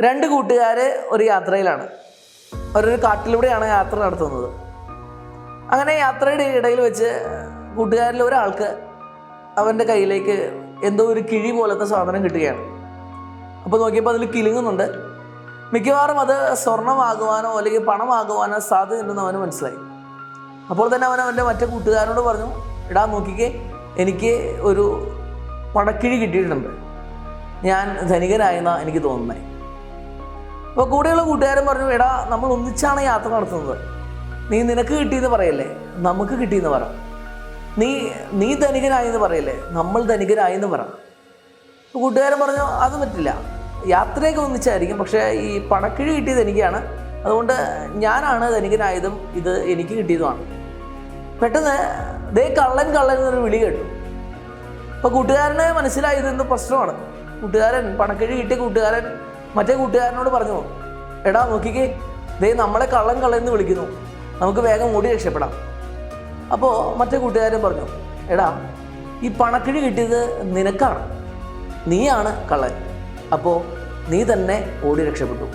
രണ്ട് കൂട്ടുകാർ ഒരു യാത്രയിലാണ്. അവരൊരു കാട്ടിലൂടെയാണ് യാത്ര നടത്തുന്നത്. അങ്ങനെ യാത്രയുടെ ഇടയിൽ വെച്ച് കൂട്ടുകാരിൽ ഒരാൾക്ക് അവൻ്റെ കയ്യിലേക്ക് എന്തോ ഒരു കിഴി പോലത്തെ സാധനം കിട്ടുകയാണ്. അപ്പോൾ നോക്കിയപ്പോൾ അതിൽ കിലുങ്ങുന്നുണ്ട്. മിക്കവാറും അത് സ്വർണ്ണമാകുവാനോ അല്ലെങ്കിൽ പണമാകുവാനോ സാധ്യതയുണ്ടെന്ന് അവന് മനസ്സിലായി. അപ്പോൾ തന്നെ അവൻ്റെ മറ്റേ കൂട്ടുകാരനോട് പറഞ്ഞു, എടാ നോക്കിക്കേ, എനിക്ക് ഒരു പണക്കിഴി കിട്ടിയിട്ടുണ്ട്, ഞാൻ ധനികനായെന്നാണ് എനിക്ക് തോന്നുന്നത്. അപ്പോൾ കൂടെയുള്ള കൂട്ടുകാരൻ പറഞ്ഞു, എടാ നമ്മൾ ഒന്നിച്ചാണ് യാത്ര നടത്തുന്നത്, നീ നിനക്ക് കിട്ടിയെന്ന് പറയല്ലേ, നമുക്ക് കിട്ടിയെന്ന് പറ. നീ ധനികനായെന്ന് പറയല്ലേ, നമ്മൾ ധനികനായെന്ന് പറ. അപ്പോൾ കൂട്ടുകാരൻ പറഞ്ഞു, അത് പറ്റില്ല, യാത്രയൊക്കെ ഒന്നിച്ചായിരിക്കും, പക്ഷേ ഈ പണക്കിഴി കിട്ടിയത് എനിക്കാണ്, അതുകൊണ്ട് ഞാനാണ് ധനികനായതും ഇത് എനിക്ക് കിട്ടിയതുമാണ്. പെട്ടെന്ന് ദേ കള്ളൻ കള്ളൻ എന്നൊരു വിളി കേട്ടു. അപ്പോൾ കൂട്ടുകാരന് മനസ്സിലായി ഇതെന്ത് പ്രശ്നമാണ്. കൂട്ടുകാരൻ, പണക്കിഴി കിട്ടിയ കൂട്ടുകാരൻ മറ്റേ കൂട്ടുകാരനോട് പറഞ്ഞു, എടാ നോക്കിക്കേ, ദേ നമ്മളെ കള്ളൻ കള്ളൻ എന്ന് വിളിക്കുന്നു, നമുക്ക് വേഗം ഓടി രക്ഷപ്പെടാം. അപ്പോൾ മറ്റേ കൂട്ടുകാരൻ പറഞ്ഞു, എടാ ഈ പണക്കിഴി കിട്ടിയത് നിനക്കാണ്, നീയാണ് കള്ളൻ, അപ്പോൾ നീ തന്നെ ഓടി രക്ഷപ്പെട്ടു.